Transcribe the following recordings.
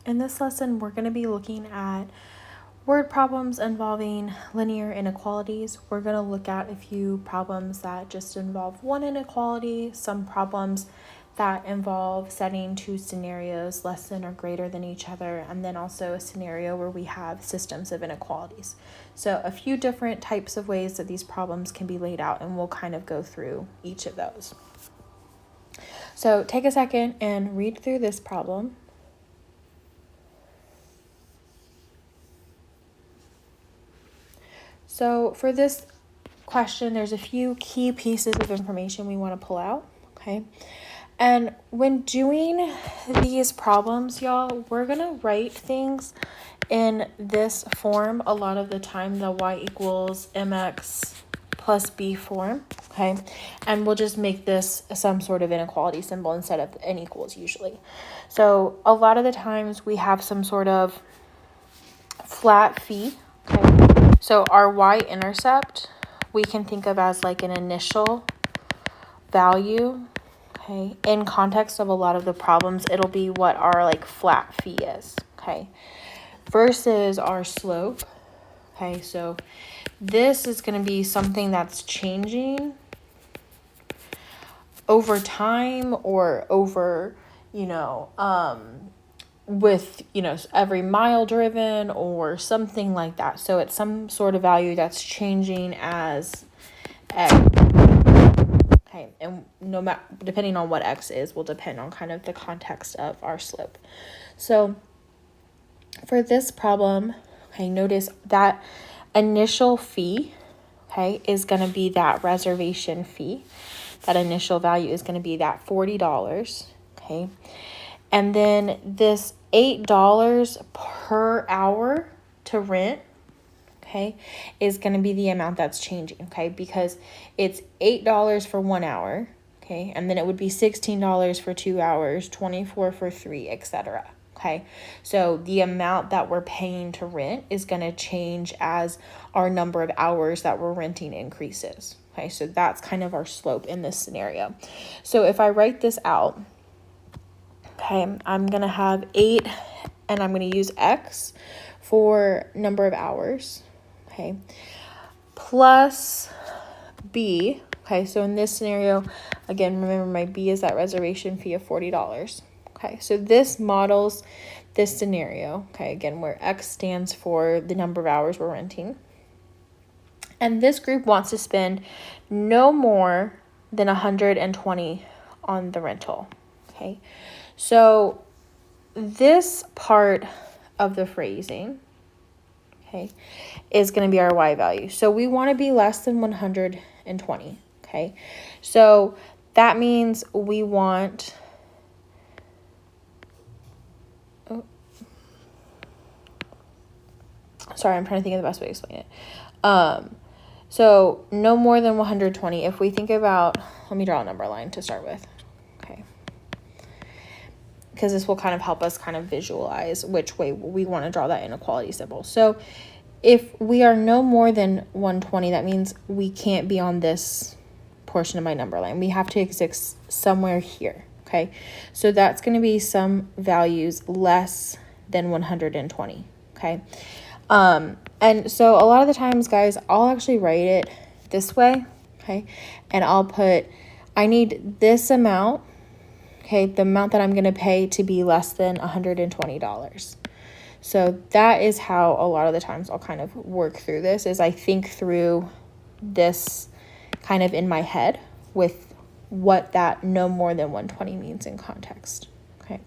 In this lesson, we're going to be looking at word problems involving linear inequalities. We're going to look at a few problems that just involve one inequality, some problems that involve setting two scenarios less than or greater than each other, and then also a scenario where we have systems of inequalities. So a few different types of ways that these problems can be laid out, and we'll kind of go through each of those. So take a second and read through this problem. So for this question, there's a few key pieces of information we want to pull out, okay? And when doing these problems, y'all, we're going to write things in this form a lot of the time, the y equals mx plus b form, okay? And we'll just make this some sort of inequality symbol instead of n equals usually. So a lot of the times we have some sort of flat phi, okay? So our y-intercept we can think of as like an initial value, okay? In context of a lot of the problems, it'll be what our like flat phi is, okay? Versus our slope, okay? So this is going to be something that's changing over time or over, with, every mile driven or something like that. So it's some sort of value that's changing as x. Okay, and no matter, depending on what x is, will depend on kind of the context of our slope. So for this problem, okay, notice that initial fee, okay, is going to be that reservation fee. That initial value is going to be that $40, okay? And then this $8 per hour to rent, okay, is going to be the amount that's changing, okay? Because it's $8 for 1 hour, okay? And then it would be $16 for 2 hours, $24 for 3, etc. Okay, so the amount that we're paying to rent is going to change as our number of hours that we're renting increases. Okay, so that's kind of our slope in this scenario. So if I write this out, okay, I'm going to have 8 and I'm going to use x for number of hours, okay, plus b. Okay, so in this scenario, again, remember my b is that reservation fee of $40. Okay, so this models this scenario, okay, again, where x stands for the number of hours we're renting. And this group wants to spend no more than 120 on the rental, okay? So this part of the phrasing, okay, is going to be our y value. So we want to be less than 120, okay? So that means we want... Sorry, I'm trying to think of the best way to explain it. So no more than 120. If we think about, let me draw a number line to start with. Okay. Because this will kind of help us kind of visualize which way we want to draw that inequality symbol. So if we are no more than 120, that means we can't be on this portion of my number line. We have to exist somewhere here. Okay. So that's going to be some values less than 120. Okay. And so a lot of the times, guys, I'll actually write it this way, okay? And I'll put, I need this amount, okay, the amount that I'm going to pay to be less than $120. So that is how a lot of the times I'll kind of work through this, is I think through this kind of in my head with what that no more than 120 means in context, okay?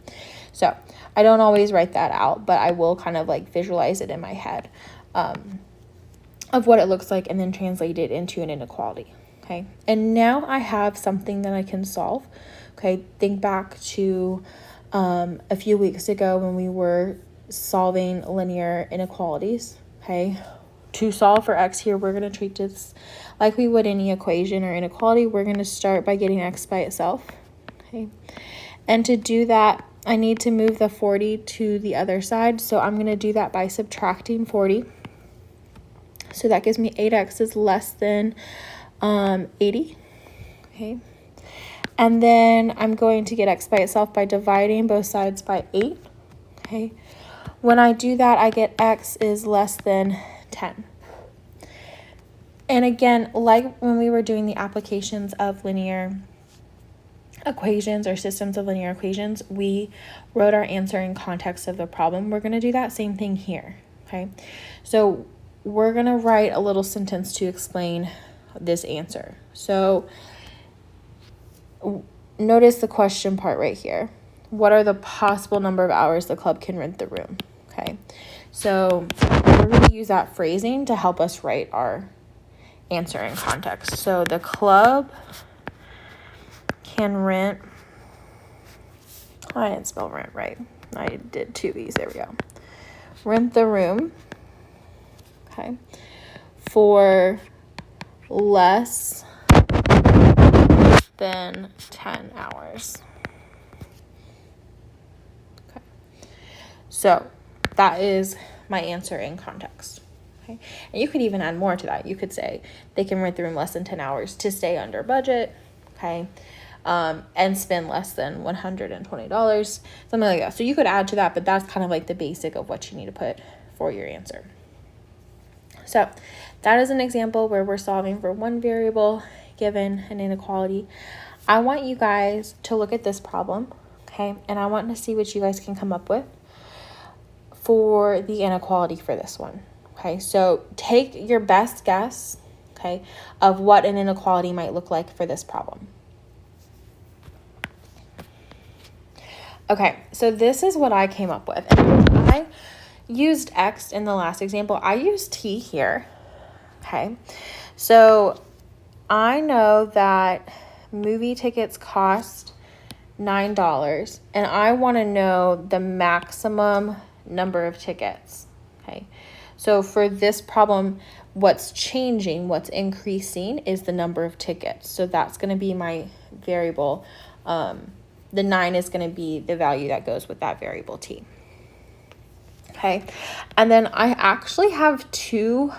So I don't always write that out, but I will kind of like visualize it in my head of what it looks like and then translate it into an inequality, okay? And now I have something that I can solve, okay? Think back to a few weeks ago when we were solving linear inequalities, okay? To solve for x here, we're going to treat this like we would any equation or inequality. We're going to start by getting x by itself, okay? And to do that, I need to move the 40 to the other side. So I'm going to do that by subtracting 40. So that gives me 8x is less than 80. Okay. And then I'm going to get x by itself by dividing both sides by 8. Okay. When I do that, I get x is less than 10. And again, like when we were doing the applications of linear equations or systems of linear equations, we wrote our answer in context of the problem. We're going to do that same thing here. Okay. So we're going to write a little sentence to explain this answer. So notice the question part right here. What are the possible number of hours the club can rent the room? Okay. So we're going to use that phrasing to help us write our answer in context. So the club can rent, I didn't spell rent right. I did two E's. There we go. Rent the room, okay, for less than 10 hours. Okay. So that is my answer in context. Okay. And you could even add more to that. You could say they can rent the room less than 10 hours to stay under budget, okay, and spend less than $120, something like that. So you could add to that, but that's kind of like the basic of what you need to put for your answer. So that is an example where we're solving for one variable given an inequality. I want you guys to look at this problem, okay, and I want to see what you guys can come up with for the inequality for this one. Okay, so take your best guess, okay, of what an inequality might look like for this problem. Okay, so this is what I came up with. And I used X in the last example. I used T here, okay? So I know that movie tickets cost $9, and I want to know the maximum number of tickets, okay? So for this problem, what's changing, what's increasing is the number of tickets. So that's going to be my variable. The 9 is going to be the value that goes with that variable T. Okay, and then I actually have two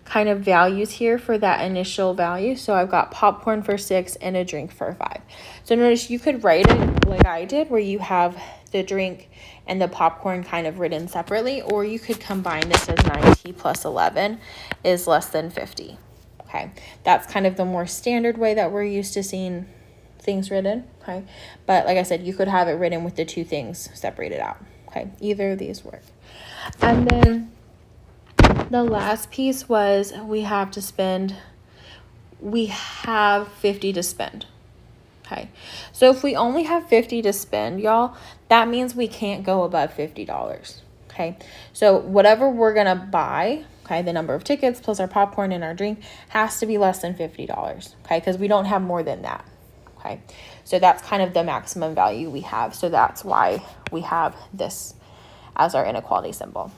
kind of values here for that initial value. So I've got popcorn for 6 and a drink for 5. So notice you could write it like I did, where you have the drink and the popcorn kind of written separately, or you could combine this as 9t plus 11 is less than 50. Okay, that's kind of the more standard way that we're used to seeing things written. Okay, but like I said, you could have it written with the two things separated out. Okay, either of these work. And then the last piece was we have 50 to spend. Okay, so if we only have 50 to spend, y'all, that means we can't go above $50. Okay, so whatever we're gonna buy, okay, the number of tickets plus our popcorn and our drink has to be less than $50. Okay, because we don't have more than that. Okay, so that's kind of the maximum value we have. So that's why we have this as our inequality symbol.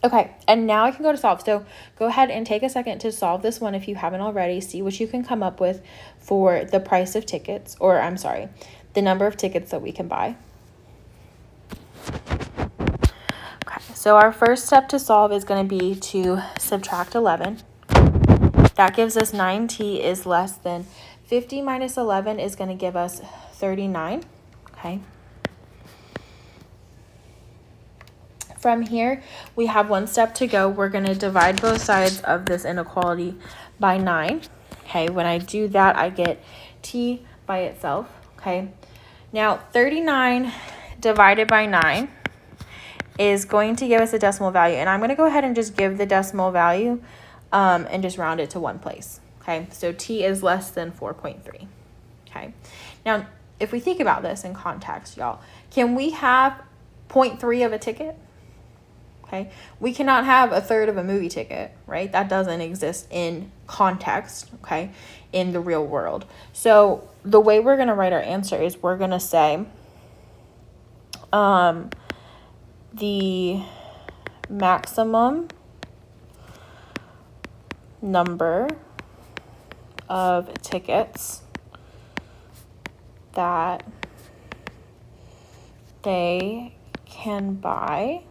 Okay, and now I can go to solve. So go ahead and take a second to solve this one if you haven't already. See what you can come up with for the price of tickets, or I'm sorry, the number of tickets that we can buy. Okay, so our first step to solve is going to be to subtract 11. That gives us 9t is less than 50 minus 11 is going to give us 39. Okay. From here, we have one step to go. We're going to divide both sides of this inequality by 9. Okay, when I do that, I get t by itself. Okay, now 39 divided by 9 is going to give us a decimal value. And I'm going to go ahead and just give the decimal value and just round it to one place. Okay, so t is less than 4.3. Okay, now if we think about this in context, y'all, can we have 0.3 of a ticket? Okay, we cannot have a third of a movie ticket, right? That doesn't exist in context, okay, in the real world. So the way we're going to write our answer is we're going to say the maximum number of tickets that they can buy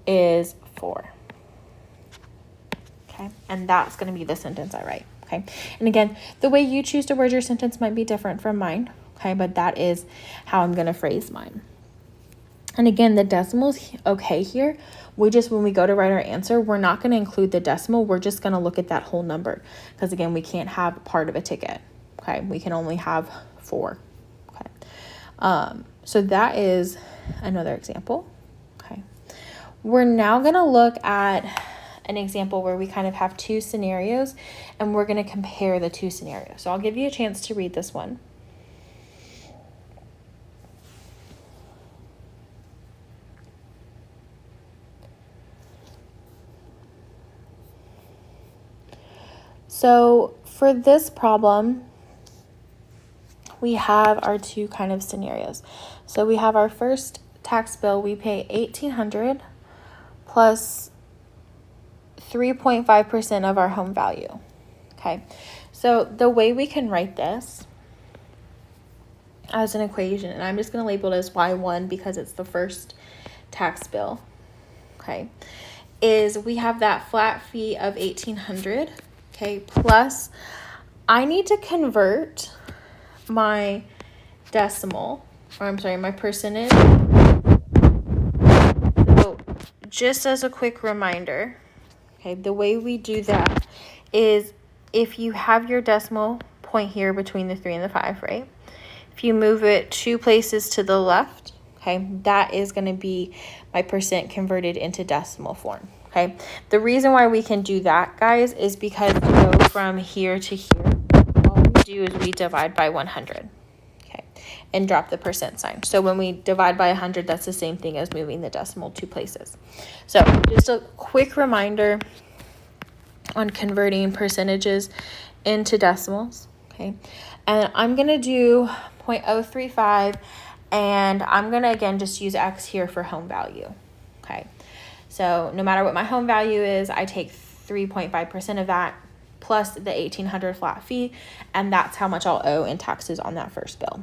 is 4. Okay, and that's going to be the sentence I write. Okay, and again, the way you choose to word your sentence might be different from mine. Okay, but that is how I'm going to phrase mine. And again, the decimal's okay here. When we go to write our answer, we're not going to include the decimal. We're just going to look at that whole number. Because again, we can't have part of a ticket. Okay, we can only have 4. Okay, so that is another example. Okay, we're now going to look at an example where we kind of have 2 scenarios, and we're going to compare the 2 scenarios. So I'll give you a chance to read this one. So for this problem, we have our 2 kind of scenarios. So we have our first tax bill, we pay $1,800 plus 3.5% of our home value. Okay, so the way we can write this as an equation, and I'm just going to label it as Y1 because it's the first tax bill, okay, is we have that flat fee of $1,800, okay, plus I need to convert my decimal, or I'm sorry, my percentage. So just as a quick reminder, okay, the way we do that is if you have your decimal point here between the 3 and the 5, right? If you move it 2 places to the left, okay, that is going to be my percent converted into decimal form, okay? The reason why we can do that, guys, is because we go from here to here. All we do is we divide by 100, okay, and drop the percent sign. So when we divide by 100, that's the same thing as moving the decimal 2 places. So just a quick reminder on converting percentages into decimals, okay? And I'm going to do 0.035, and I'm going to, again, just use X here for home value, okay? So no matter what my home value is, I take 3.5% of that plus the $1,800 flat fee, and that's how much I'll owe in taxes on that first bill.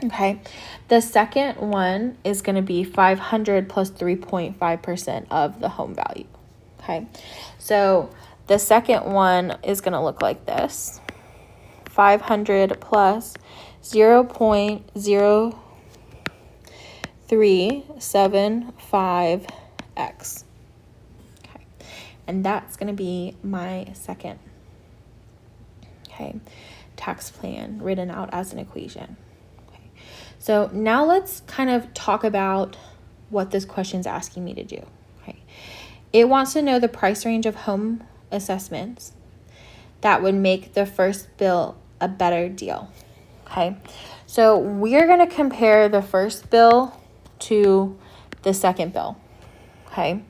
Okay, the second one is going to be 500 plus 3.5% of the home value. Okay, so the second one is going to look like this: 500 plus 0.0375x. Okay, and that's going to be my second, okay, tax plan written out as an equation. Okay, so now let's kind of talk about what this question's asking me to do. Okay, it wants to know the price range of home assessments that would make the first bill a better deal. Okay, so we're going to compare the first bill to the second bill. Okay,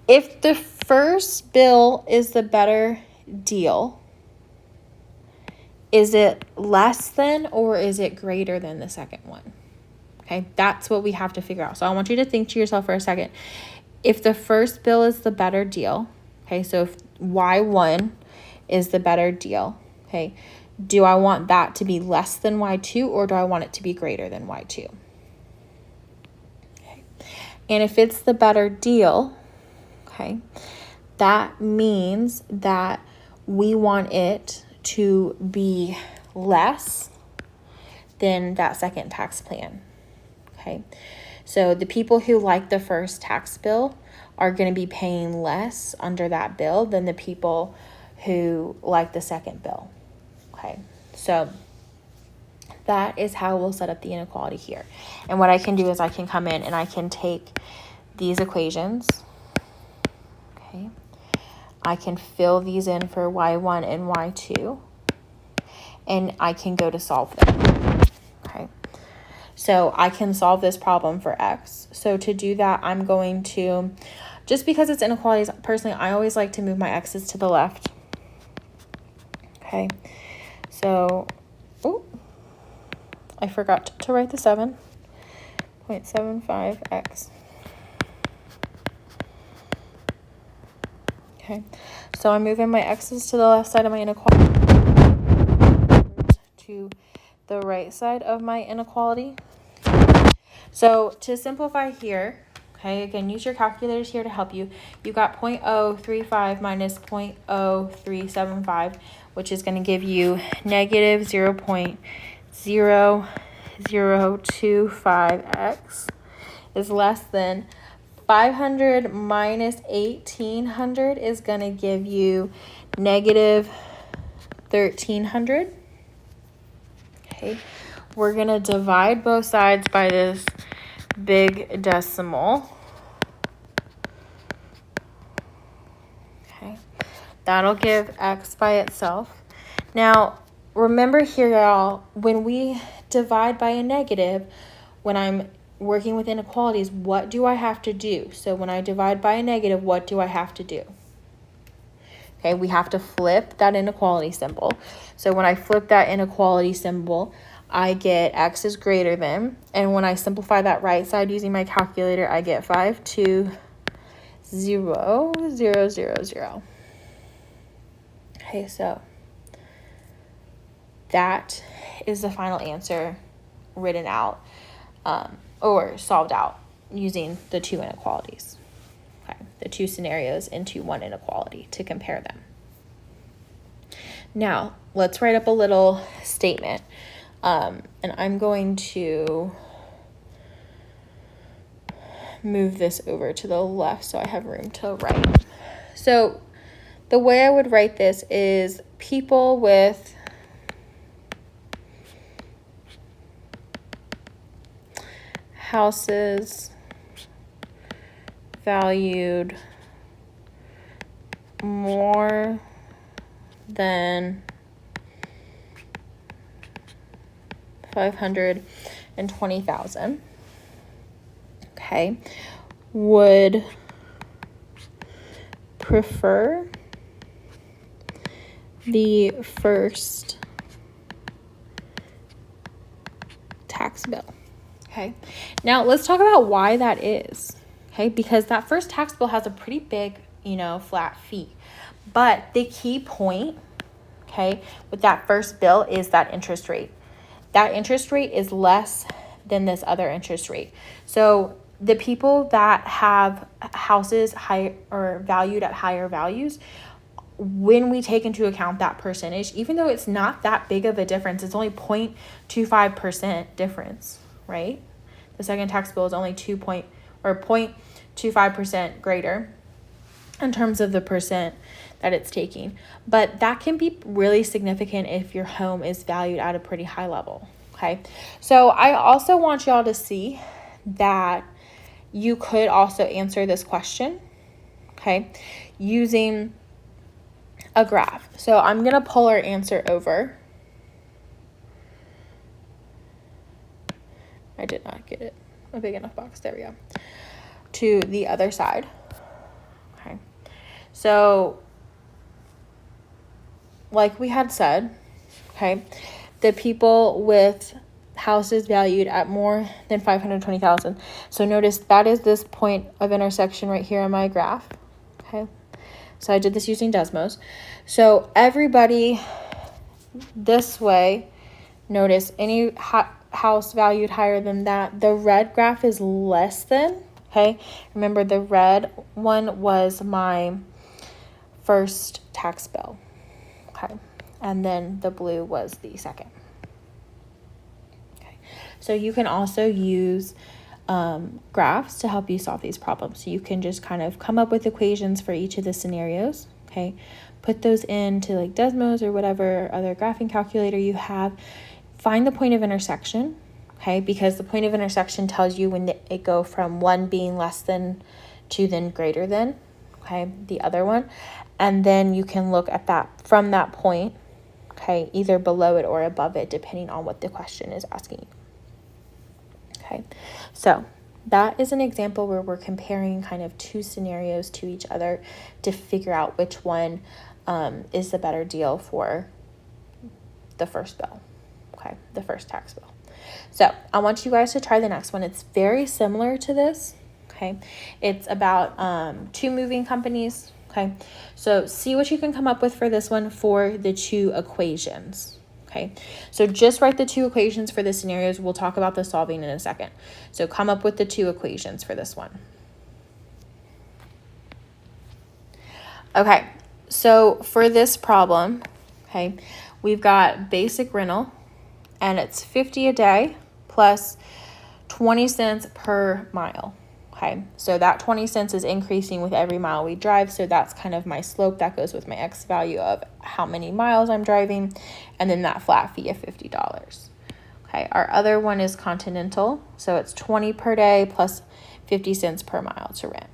if the first bill is the better deal, is it less than or is it greater than the second one? Okay, that's what we have to figure out. So I want you to think to yourself for a second. If the first bill is the better deal, okay, so if Y1 is the better deal, okay, do I want that to be less than Y2 or do I want it to be greater than Y2? Okay, and if it's the better deal, okay, that means that we want it to be less than that second tax plan. Okay, so the people who like the first tax bill are going to be paying less under that bill than the people who like the second bill. Okay, so that is how we'll set up the inequality here. And what I can do is I can come in and I can take these equations. Okay, I can fill these in for Y1 and Y2, and I can go to solve them. Okay, so I can solve this problem for X. So to do that, I'm going to, just because it's inequalities, personally, I always like to move my X's to the left. Okay, so, oh, I forgot to write the 7.75x. Okay, so I'm moving my X's to the left side of my inequality, to the right side of my inequality. So to simplify here, okay, again, use your calculators here to help you. You got 0.035 minus 0.0375, which is going to give you negative 0.0 0.025x is less than 500 minus 1800 is going to give you negative 1300. Okay, we're going to divide both sides by this big decimal. Okay, that'll give x by itself. Now, remember here, y'all, when we divide by a negative, when I'm working with inequalities, what do I have to do? So when I divide by a negative, what do I have to do? Okay, we have to flip that inequality symbol. So when I flip that inequality symbol, I get x is greater than, and when I simplify that right side using my calculator, I get 520,000. Okay, so that is the final answer written out or solved out using the two inequalities. Okay, the two scenarios into one inequality to compare them. Now, let's write up a little statement. And I'm going to move this over to the left so I have room to write. So the way I would write this is people with houses valued more than 520,000, okay, would prefer the first tax bill. Okay, now let's talk about why that is. Okay, because that first tax bill has a pretty big, flat fee. But the key point, okay, with that first bill is that interest rate. That interest rate is less than this other interest rate. So the people that have houses high or valued at higher values, when we take into account that percentage, even though it's not that big of a difference, it's only 0.25% difference, right? The second tax bill is only 0.25% greater in terms of the percent that it's taking. But that can be really significant if your home is valued at a pretty high level, okay? So I also want y'all to see that you could also answer this question, okay, using a graph. So I'm going to pull our answer over. I did not get it a big enough box. There we go. To the other side. Okay. So like we had said, okay, the people with houses valued at more than 520,000. So notice that is this point of intersection right here on my graph. Okay. So I did this using Desmos. So everybody this way, notice any house valued higher than that, the red graph is less than, okay? Remember the red one was my first tax bill, okay? And then the blue was the second. Okay, so you can also use graphs to help you solve these problems. So you can just kind of come up with equations for each of the scenarios, okay? Put those into like Desmos or whatever other graphing calculator you have. Find the point of intersection, okay? Because the point of intersection tells you when it go from one being less than to then greater than, okay, the other one. And then you can look at that from that point, okay, either below it or above it, depending on what the question is asking you. Okay, so that is an example where we're comparing kind of two scenarios to each other to figure out which one is the better deal for the first bill, okay, the first tax bill. So I want you guys to try the next one. It's very similar to this, okay? It's about two moving companies, okay? So see what you can come up with for this one for the two equations. Okay, so just write the two equations for the scenarios. We'll talk about the solving in a second. So come up with the two equations for this one. Okay, so for this problem, okay, we've got basic rental, and it's $50 a day plus 20 cents per mile. Okay, so that 20 cents is increasing with every mile we drive. So that's kind of my slope that goes with my X value of how many miles I'm driving. And then that flat fee of $50. Okay, our other one is Continental. So it's 20 per day plus 50 cents per mile to rent.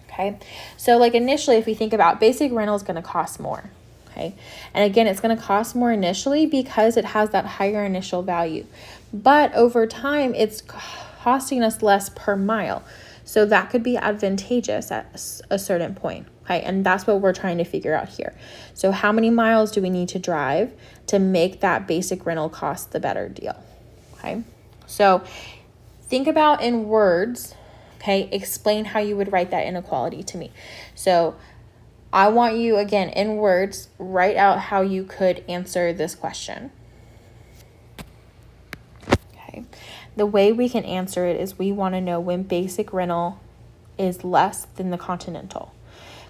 Okay, so like initially, if we think about basic rental is going to cost more. Okay, and again, it's going to cost more initially because it has that higher initial value. But over time, it's costing us less per mile. So that could be advantageous at a certain point. Okay, and that's what we're trying to figure out here. So how many miles do we need to drive to make that basic rental cost the better deal? Okay, so think about in words. Okay, explain how you would write that inequality to me. So I want you, again, in words, write out how you could answer this question. Okay, the way we can answer it is we want to know when basic rental is less than the Continental.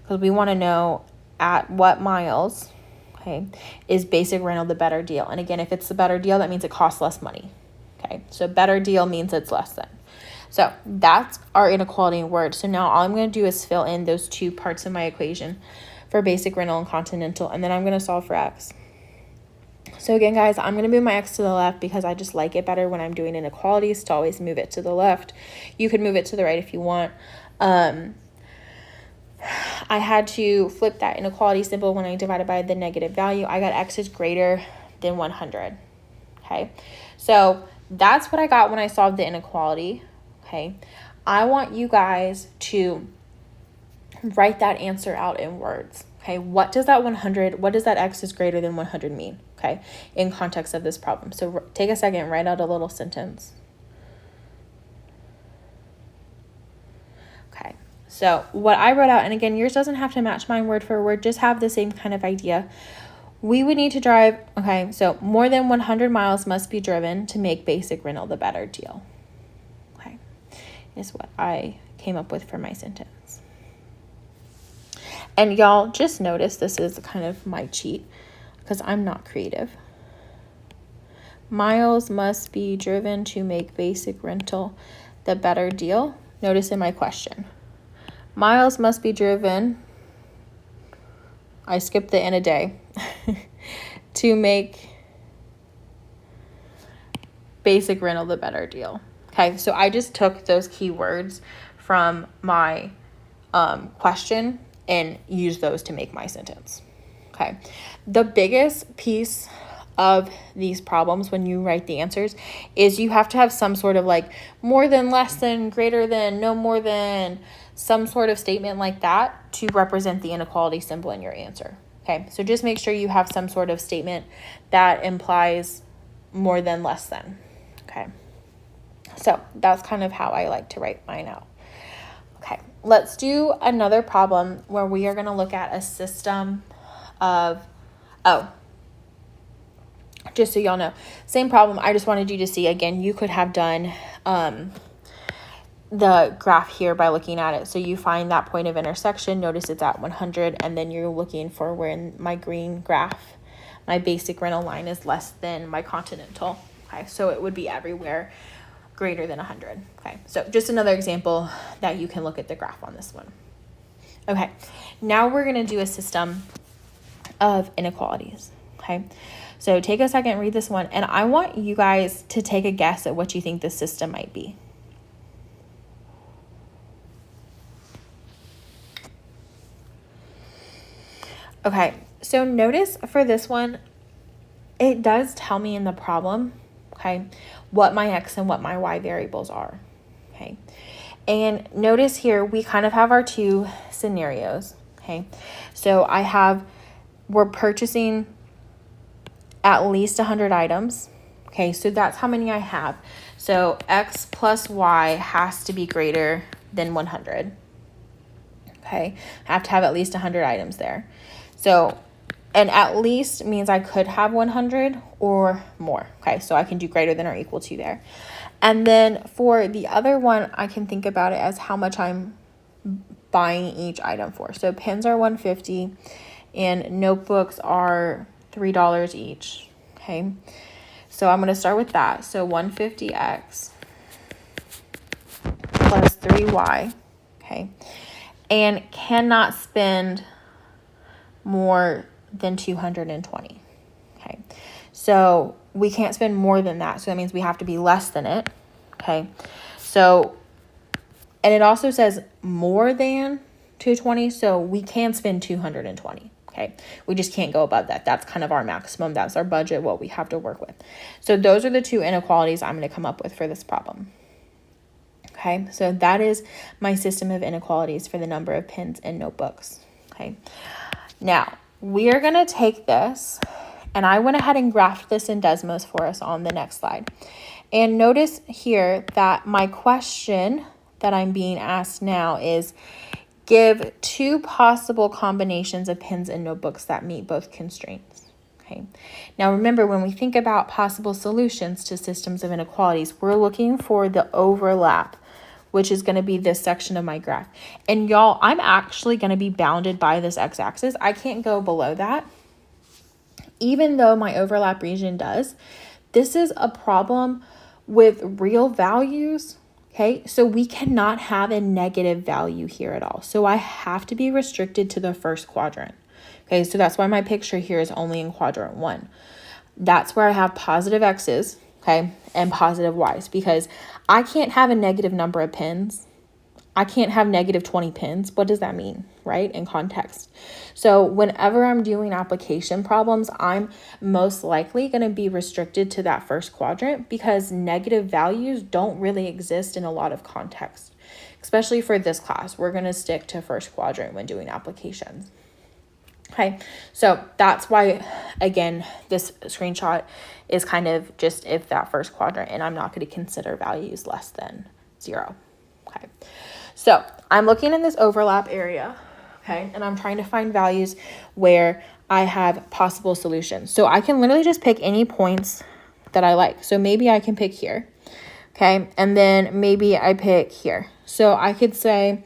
Because we want to know at what miles, okay, is basic rental the better deal. And again, if it's the better deal, that means it costs less money. Okay, so better deal means it's less than. So that's our inequality in words. So now all I'm going to do is fill in those two parts of my equation for basic rental and Continental, and then I'm going to solve for X. So again, guys, I'm going to move my X to the left because I just like it better when I'm doing inequalities to always move it to the left. You could move it to the right if you want. I had to flip that inequality symbol when I divided by the negative value. I got X is greater than 100. Okay, so that's what I got when I solved the inequality. Okay, I want you guys to write that answer out in words. Okay, what does that X is greater than 100 mean? Okay, in context of this problem. So take a second, write out a little sentence. Okay, so what I wrote out, and again, yours doesn't have to match mine word for word, just have the same kind of idea. We would need to drive, okay, so more than 100 miles must be driven to make basic rental the better deal. Okay, is what I came up with for my sentence. And y'all just notice this is kind of my cheat because I'm not creative. Miles must be driven to make basic rental the better deal. Notice in my question. Miles must be driven, I skipped the in a day, to make basic rental the better deal. Okay, so I just took those keywords from my question and use those to make my sentence. Okay, the biggest piece of these problems when you write the answers is you have to have some sort of like more than, less than, greater than, no more than, some sort of statement like that to represent the inequality symbol in your answer. Okay, so just make sure you have some sort of statement that implies more than, less than. Okay, so that's kind of how I like to write mine out. Okay, let's do another problem where we are going to look at a system of, just so y'all know, same problem. I just wanted you to see, again, you could have done the graph here by looking at it. So you find that point of intersection, notice it's at 100, and then you're looking for where in my green graph, my basic rental line is less than my Continental. Okay, so it would be everywhere greater than 100. Okay, so just another example that you can look at the graph on this one. Okay, now we're going to do a system of inequalities. Okay, so take a second, read this one, and I want you guys to take a guess at what you think this system might be. Okay, so notice for this one, it does tell me in the problem, okay, what my X and what my Y variables are, okay? And notice here, we kind of have our two scenarios, okay? So we're purchasing at least 100 items, okay? So that's how many I have. So X plus Y has to be greater than 100, okay? I have to have at least 100 items there. So, and at least means I could have 100 or more. Okay, so I can do greater than or equal to there. And then for the other one, I can think about it as how much I'm buying each item for. So pens are $1.50 and notebooks are $3 each. Okay, So I'm going to start with that. So 150x plus 3y, okay, and cannot spend more than 220, okay. So we can't spend more than that. So that means we have to be less than it, okay. So, and it also says more than 220, so we can spend 220. Okay, we just can't go above that. That's kind of our maximum. That's our budget, what we have to work with. So those are the two inequalities I'm going to come up with for this problem. Okay, so that is my system of inequalities for the number of pens and notebooks. Okay, now we are going to take this, and I went ahead and graphed this in Desmos for us on the next slide. And notice here that my question that I'm being asked now is, give two possible combinations of pens and notebooks that meet both constraints. Okay. Now remember, when we think about possible solutions to systems of inequalities, we're looking for the overlap, which is going to be this section of my graph. And y'all, I'm actually going to be bounded by this x-axis. I can't go below that, even though my overlap region does. This is a problem with real values. Okay, so we cannot have a negative value here at all. So I have to be restricted to the first quadrant. Okay, so that's why my picture here is only in quadrant 1. That's where I have positive x's, okay, and positive y's, because I can't have a negative number of pens. I can't have negative 20 pens. What does that mean, right, in context? So whenever I'm doing application problems, I'm most likely going to be restricted to that first quadrant, because negative values don't really exist in a lot of context. Especially for this class, we're going to stick to first quadrant when doing applications. Okay, so that's why, again, this screenshot is kind of just if that first quadrant, and I'm not going to consider values less than 0. Okay. So I'm looking in this overlap area, okay, and I'm trying to find values where I have possible solutions. So I can literally just pick any points that I like. So maybe I can pick here, okay, and then maybe I pick here. So I could say,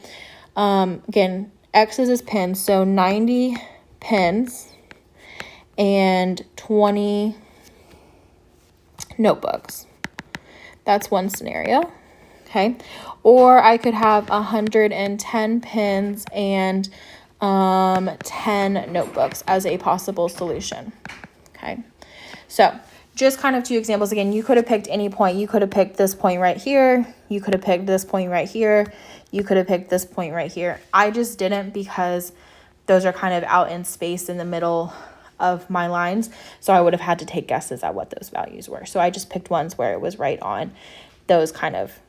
again, X is pens, so 90 pens and 20 notebooks. That's one scenario. Okay, or I could have 110 pens and 10 notebooks as a possible solution. Okay, so just kind of two examples. Again, you could have picked any point. You could have picked this point right here. You could have picked this point right here. You could have picked this point right here. I just didn't, because those are kind of out in space in the middle of my lines. So I would have had to take guesses at what those values were. So I just picked ones where it was right on those kind of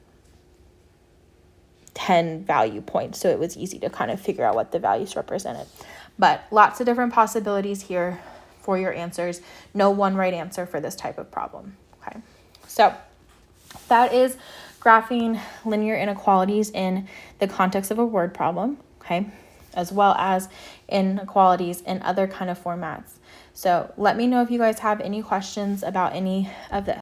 10 value points, so it was easy to kind of figure out what the values represented. But lots of different possibilities here for your answers. No one right answer for this type of problem. Okay, so that is graphing linear inequalities in the context of a word problem, okay, as well as inequalities in other kind of formats. So let me know if you guys have any questions about any of this.